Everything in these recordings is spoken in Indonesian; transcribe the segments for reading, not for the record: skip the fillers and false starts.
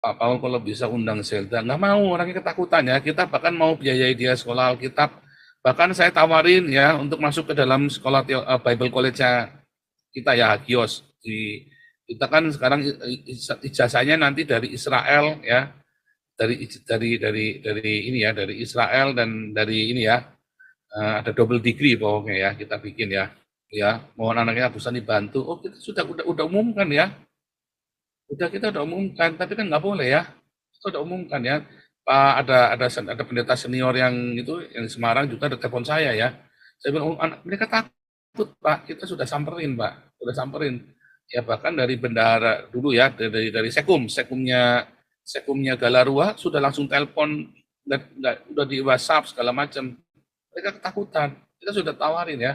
Pak Paul kalau bisa undang Zelda, nggak mau, orangnya ketakutan ya. Kita bahkan mau biayai dia sekolah Alkitab. Bahkan saya tawarin ya untuk masuk ke dalam sekolah Bible College-nya kita ya Hagios. Kita kan sekarang ijazahnya nanti dari Israel ya, dari ini ya, dari Israel dan dari ini ya, ada double degree pokoknya ya kita bikin ya. Ya, mohon anaknya bisa dibantu. Oh, kita udah umumkan ya. Kita udah umumkan, tapi kan nggak boleh ya. Kita udah umumkan ya. Pak ada pendeta senior yang itu yang di Semarang juga ada telepon saya ya. Saya bilang, oh, mereka takut Pak. Kita sudah samperin Pak, sudah samperin. Ya bahkan dari bendahara dulu ya, dari sekumnya Galarua sudah langsung telepon, udah di WhatsApp segala macam. Mereka ketakutan. Kita sudah tawarin ya.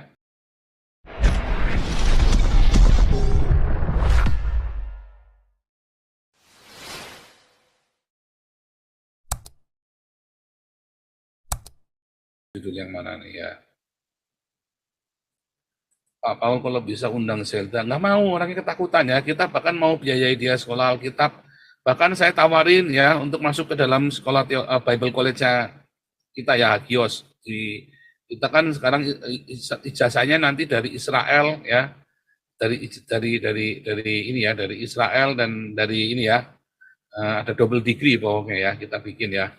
Judul yang mana nih ya? Pak Paul kalau bisa undang Zelda, nggak mau, orangnya ketakutan ya. Kita bahkan mau biayai dia sekolah Alkitab. Bahkan saya tawarin ya untuk masuk ke dalam sekolah Bible College-nya kita ya Hagios. Kita kan sekarang ijazahnya nanti dari Israel ya, dari ini ya, dari Israel dan dari ini ya, ada double degree pokoknya ya kita bikin ya.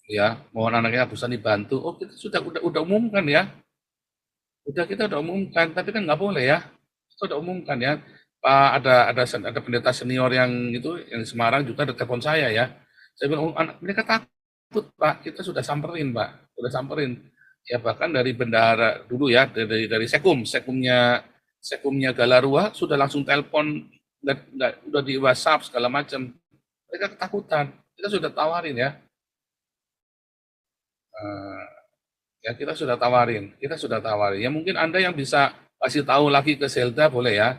Ya, mohon anaknya bisa dibantu. Oh, kita udah umumkan ya. Kita udah umumkan, tapi kan nggak boleh ya. Kita udah umumkan ya. Pak ada pendeta senior yang itu yang di Semarang juga ada telepon saya ya. Saya bilang, oh, mereka takut Pak. Kita sudah samperin Pak, sudah samperin. Ya bahkan dari bendahara dulu ya, dari sekumnya Galarua sudah langsung telepon, udah di WhatsApp segala macam. Mereka ketakutan. Kita sudah tawarin ya. Eh, Ya kita sudah tawarin. Ya mungkin Anda yang bisa kasih tahu lagi ke Zelda boleh ya.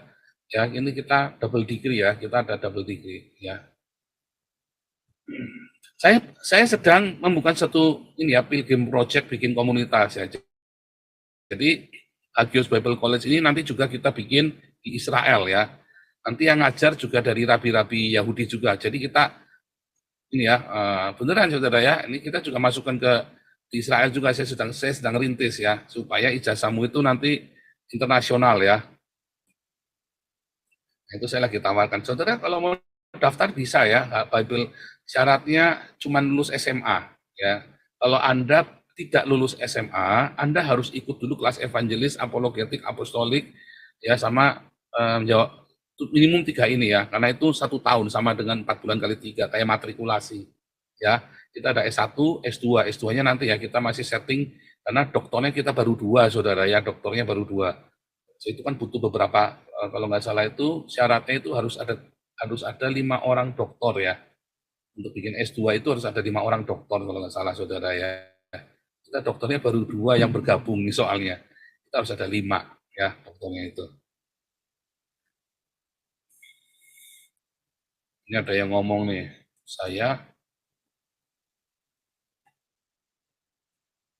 Ya ini kita double degree ya, kita ada double degree ya. Saya sedang membuka satu ini ya pilgrim project bikin komunitas ya. Jadi Hagios Bible College ini nanti juga kita bikin di Israel ya. Nanti yang ngajar juga dari rabi-rabi Yahudi juga. Jadi kita ini ya beneran saudara ya. Ini kita juga masukkan ke di Israel juga saya sedang rintis ya supaya ijazahmu itu nanti internasional ya. Nah, itu saya lagi tawarkan. Saudara kalau mau daftar bisa ya, Bible syaratnya cuma lulus SMA ya. Kalau Anda tidak lulus SMA, Anda harus ikut dulu kelas evangelis, apologetik, apostolik ya sama jawab minimum 3 ini ya, karena itu 1 tahun sama dengan 4 bulan kali 3 kayak matrikulasi ya. Kita ada S1, S2, S2-nya nanti ya kita masih setting karena doktornya kita baru 2 saudara ya, doktornya baru 2. Itu kan butuh beberapa kalau nggak salah itu syaratnya itu harus ada 5 orang doktor ya. Untuk bikin S2 itu harus ada 5 orang doktor kalau nggak salah saudara ya. Kita dokternya baru 2 yang bergabung nih soalnya. Kita harus ada 5 ya dokternya itu. Ini ada yang ngomong nih, saya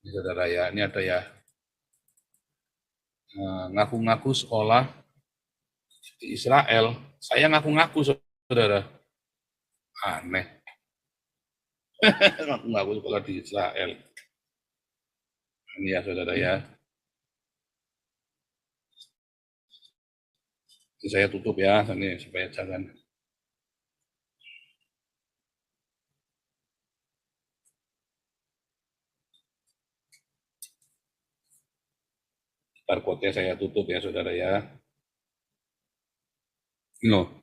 ini saudara ya, ini ada ya ngaku-ngaku sekolah di Israel. Saya ngaku-ngaku saudara, aneh. Ngaku-ngaku sekolah di Israel. Ini ya saudara ya. Ini saya tutup ya, ini supaya jangan. Barcode-nya saya tutup ya saudara ya. Ini loh,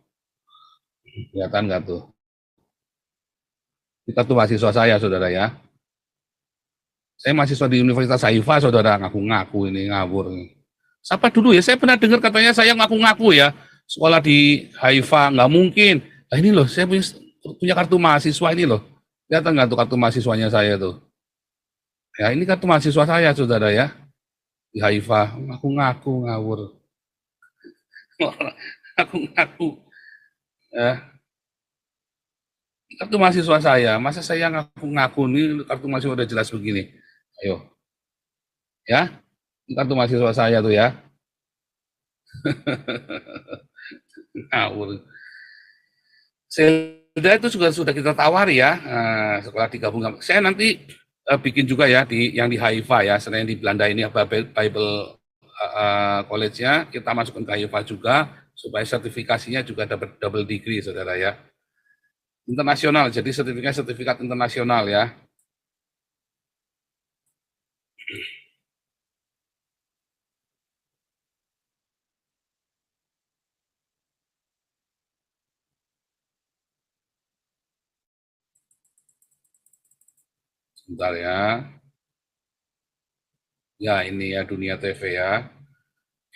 kelihatan nggak tuh? Kita tuh mahasiswa saya saudara ya. Saya mahasiswa di Universitas Haifa saudara, ngaku-ngaku ini ngawur. Siapa dulu ya? Saya pernah dengar katanya saya ngaku-ngaku ya. Sekolah di Haifa, nggak mungkin. Nah ini loh, saya punya kartu mahasiswa ini loh. Kelihatan nggak tuh kartu mahasiswanya saya tuh? Ya ini kartu mahasiswa saya saudara ya. Di Haifa, ngaku-ngaku ngawur. Ngaku-ngaku. Ya, kartu mahasiswa saya, masa saya ngaku-ngaku nih kartu mahasiswa udah jelas begini. Ayo, ya. Kartu mahasiswa saya tuh ya. Ngawur. Zelda itu juga sudah kita tawari ya, sekolah digabung. Saya nanti bikin juga ya yang di Haifa ya, selain di Belanda ini Bible College-nya kita masukkan ke Haifa juga supaya sertifikasinya juga dapat double degree, saudara ya. Internasional, jadi sertifikat internasional ya. Sebentar ya. Ya ini ya Dunia TV ya.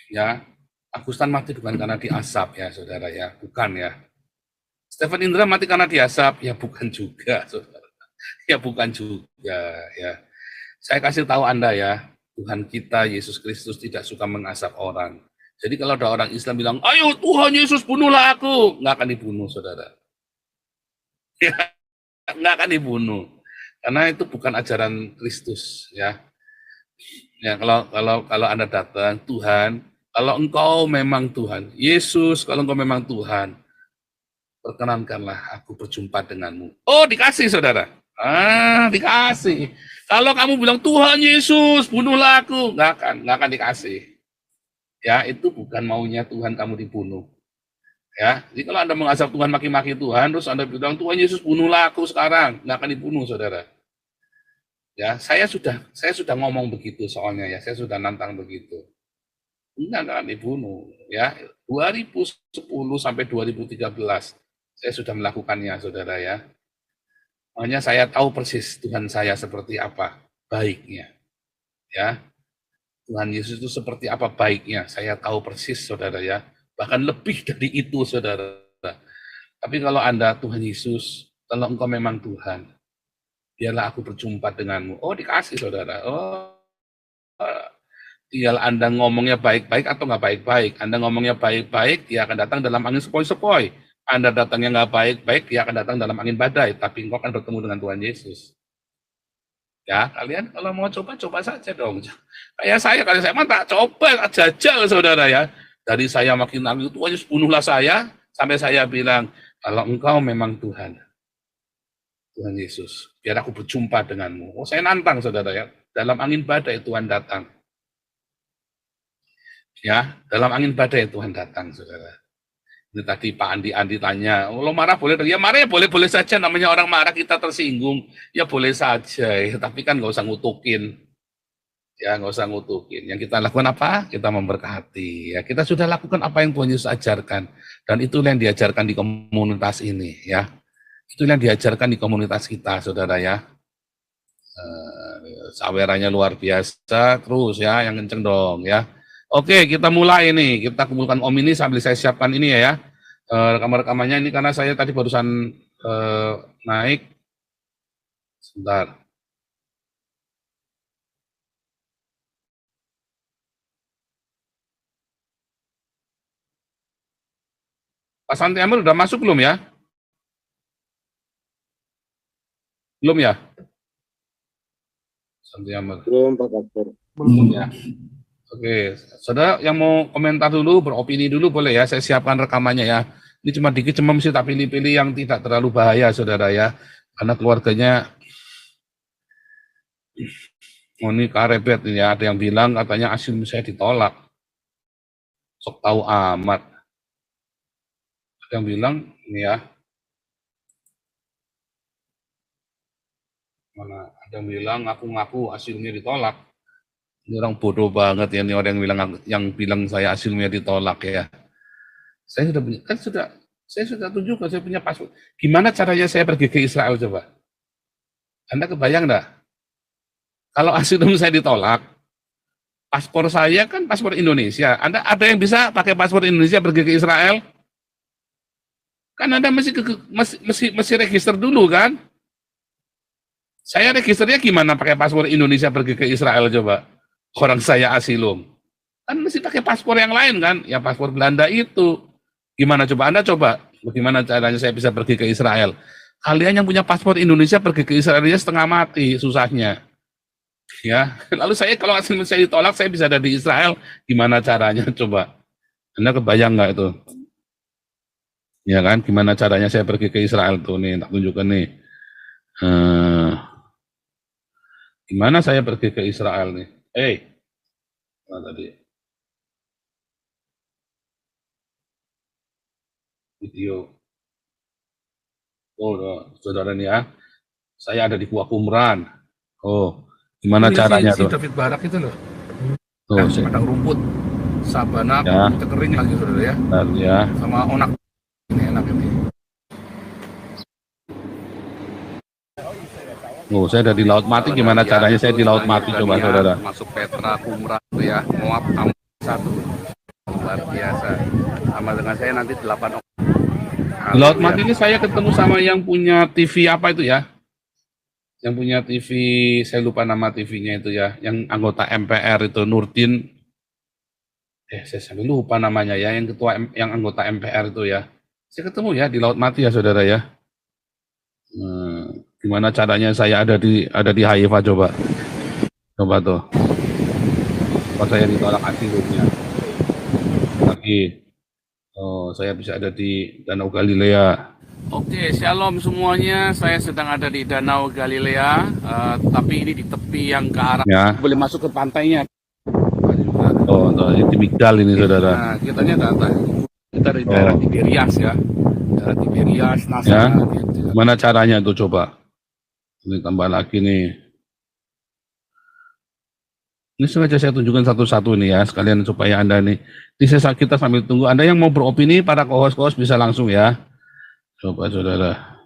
Ya, Agustan mati bukan karena diasap ya saudara ya, bukan ya. Stephen Indra mati karena diasap ya, bukan juga saudara. Ya bukan juga ya. Saya kasih tahu Anda ya, Tuhan kita Yesus Kristus tidak suka mengasap orang. Jadi kalau ada orang Islam bilang, ayo Tuhan Yesus bunuhlah aku, nggak akan dibunuh saudara. Ya, nggak akan dibunuh. Karena itu bukan ajaran Kristus ya. Ya kalau Anda datang, Tuhan, kalau engkau memang Tuhan, Yesus, kalau engkau memang Tuhan, perkenankanlah aku berjumpa denganmu. Oh, dikasih saudara. Dikasih. Kalau kamu bilang Tuhan Yesus, bunuhlah aku, nggak akan dikasih. Ya, itu bukan maunya Tuhan kamu dibunuh. Ya, jadi kalau Anda mengasap Tuhan, maki-maki Tuhan, terus Anda bilang Tuhan Yesus bunuhlah aku sekarang, nggak akan dibunuh saudara. Ya, saya sudah ngomong begitu soalnya ya, saya sudah nantang begitu. Enggak akan dibunuh ya. 2010 sampai 2013 saya sudah melakukannya saudara ya. Makanya saya tahu persis Tuhan saya seperti apa baiknya ya. Tuhan Yesus itu seperti apa baiknya, saya tahu persis saudara ya. Bahkan lebih dari itu saudara. Tapi kalau Anda Tuhan Yesus, kalau engkau memang Tuhan, biarlah aku berjumpa denganmu. Oh, dikasih saudara. Oh, tinggal Anda ngomongnya baik-baik atau nggak baik-baik. Anda ngomongnya baik-baik, dia akan datang dalam angin sepoi-sepoi. Anda datangnya nggak baik-baik, dia akan datang dalam angin badai. Tapi engkau akan bertemu dengan Tuhan Yesus. Ya, kalian kalau mau coba saja dong. Kayak saya, kalau saya mah tak coba, jajal saudara ya. Dari saya makin nangis, Tuhan Yesus bunuhlah saya, sampai saya bilang, kalau engkau memang Tuhan, Tuhan Yesus, biar aku berjumpa denganmu. Oh, saya nantang saudara ya. Dalam angin badai Tuhan datang. Ya, dalam angin badai Tuhan datang, saudara. Ini tadi Pak Andi tanya, lo marah boleh? Ya marah ya boleh saja, namanya orang marah kita tersinggung, ya boleh saja, ya. Tapi kan nggak usah ngutukin. Ya, nggak usah ngutukin. Yang kita lakukan apa? Kita memberkati. Ya, kita sudah lakukan apa yang Tuhan Yesus ajarkan. Dan itulah yang diajarkan di komunitas ini, ya. Itulah yang diajarkan di komunitas kita, saudara ya. Sawerannya luar biasa, terus ya, yang kenceng dong, ya. Oke, kita mulai nih. Kita kumpulkan Om ini sambil saya siapkan ini ya. Rekaman-rekamannya ini karena saya tadi barusan naik. Sebentar. Pak Santi Amir udah masuk belum ya? Belum ya? Santi Amir. Belum, Pak Pastor. Belum ya. Oke, saudara yang mau komentar dulu, beropini dulu boleh ya. Saya siapkan rekamannya ya. Ini cuma dikit, cuma mesti tak pilih-pilih yang tidak terlalu bahaya, saudara ya. Karena keluarganya, oh ini karebet ini ya. Ada yang bilang katanya asil saya ditolak. Sok tahu amat. Ada yang bilang, ini ya. Mana ada yang bilang ngaku-ngaku hasilnya ditolak. Ini orang bodoh banget ya, ini orang yang bilang saya hasilnya ditolak ya. Saya sudah punya, kan saya sudah tunjukkan saya punya paspor. Gimana caranya saya pergi ke Israel coba? Anda kebayang enggak? Kalau asylum saya ditolak, paspor saya kan paspor Indonesia. Anda ada yang bisa pakai paspor Indonesia pergi ke Israel? Kan Anda mesti register dulu kan? Saya registernya gimana pakai paspor Indonesia pergi ke Israel coba? Orang saya asilum. Kan mesti pakai paspor yang lain kan? Ya paspor Belanda itu. Gimana coba? Anda coba. Bagaimana caranya saya bisa pergi ke Israel? Kalian yang punya paspor Indonesia pergi ke Israel aja setengah mati susahnya. Ya, lalu saya kalau hasil saya ditolak, saya bisa ada di Israel, gimana caranya coba? Anda kebayang nggak itu? Ya kan, gimana caranya saya pergi ke Israel tuh nih, tak tunjukkan nih. Eh, gimana saya pergi ke Israel nih? Mana tadi video. Oh, saudara nih ya, saya ada di Gua Qumran. Oh, gimana caranya Si tuh? David Barak itu loh. Oh, Padang rumput, sabana, ya, kita kering lagi saudara ya. bentar, ya. Sama onak ini enak ini. Oh, saya ada di Laut Mati. Gimana caranya saya di Laut Mati coba saudara? Masuk Petra Kumrah itu ya, Moab satu luar biasa. Sama dengan saya nanti 8 Di Laut Mati ini saya ketemu sama yang punya TV apa itu ya? Yang punya TV, saya lupa nama TV-nya itu ya, yang anggota MPR itu Nurdin. Saya sampai lupa namanya ya, yang ketua yang anggota MPR itu ya. Saya ketemu ya di Laut Mati ya saudara ya. Gimana caranya saya ada di Haifa coba? Coba tuh. Apa saya ditolak asilumnya? Lagi. Oh, saya bisa ada di Danau Galilea. Oke, shalom semuanya. Saya sedang ada di Danau Galilea, tapi ini di tepi yang ke arah. Ya. Boleh masuk ke pantainya. Oh, ini di Migdal ini saudara. Nah, kita dari daerah Tiberias ya. Daerah Tiberias, Nasa. Ya. Gitu. Gimana caranya tuh coba? Ini tambah lagi nih. Ini sengaja saya tunjukkan satu-satu nih ya, sekalian supaya Anda nih. Ini kita sambil tunggu. Anda yang mau beropini, para co-host bisa langsung ya. Coba saudara.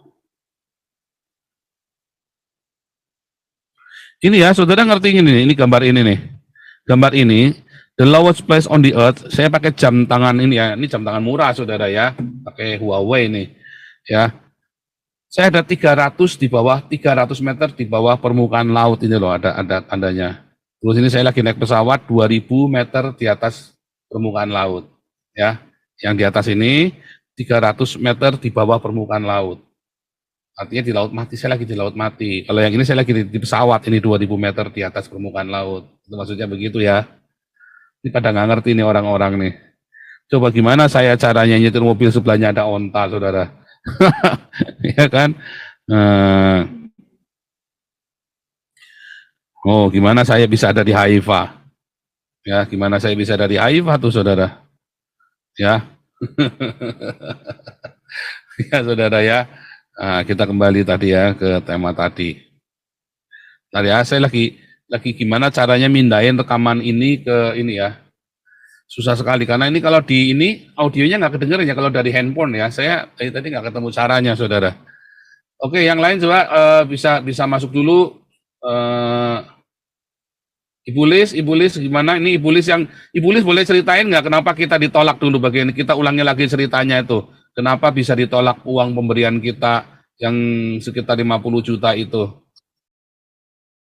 Ini ya, saudara ngerti ini gambar ini nih. Gambar ini, the lowest place on the earth, saya pakai jam tangan ini ya. Ini jam tangan murah saudara ya. Pakai Huawei nih. Ya. Saya ada 300 di bawah, 300 meter di bawah permukaan laut ini loh, ada tandanya. Terus ini saya lagi naik pesawat 2000 meter di atas permukaan laut. Ya, yang di atas ini 300 meter di bawah permukaan laut. Artinya di Laut Mati, saya lagi di Laut Mati. Kalau yang ini saya lagi di pesawat, ini 2000 meter di atas permukaan laut. Itu maksudnya begitu ya. Ini pada nggak ngerti nih orang-orang nih. Coba gimana saya caranya nyetir mobil sebelahnya ada onta, saudara. Ya kan? Oh, gimana saya bisa ada di Haifa? Ya, gimana saya bisa ada di Haifa tuh, saudara? Ya. Ya, saudara ya. Nah, kita kembali tadi ya ke tema tadi. Tadi ya, saya lagi gimana caranya mindahin rekaman ini ke ini ya. Susah sekali karena ini kalau di ini audionya nggak kedengeran ya kalau dari handphone ya. Saya tadi nggak ketemu caranya, saudara. Oke, yang lain coba bisa masuk dulu. Ibu Lis gimana? Ini Ibu Lis boleh ceritain nggak kenapa kita ditolak dulu bagian kita ulangi lagi ceritanya itu. Kenapa bisa ditolak uang pemberian kita yang sekitar 50 juta itu?